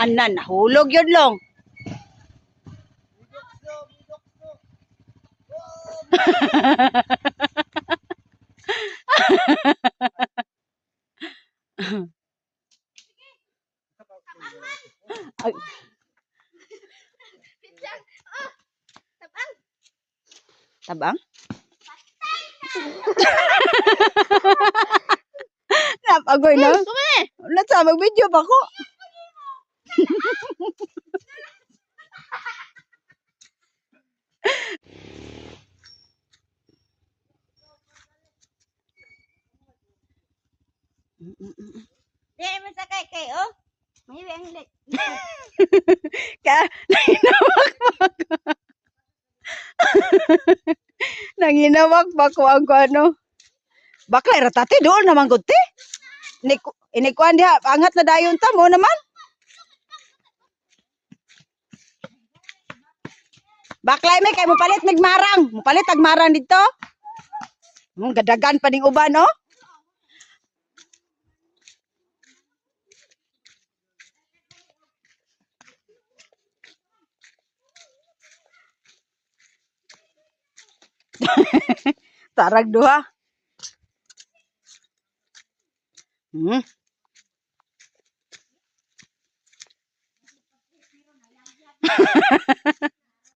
Anan, nahulog yun long. Tabang? Napagoy na. Nasa mag-video pa ko. Di mo sakay kay oh. Mahiwi ang hilit. Ka, nanginawak pa ko ang ano. Bakla, ratati doon naman gud te. Inikuan diha, angat na dayon ta mo naman. Baklay may kay mo palit migmarang. Mo palit agmarang dito. Gadagan pa ning uban no. Tarag duha.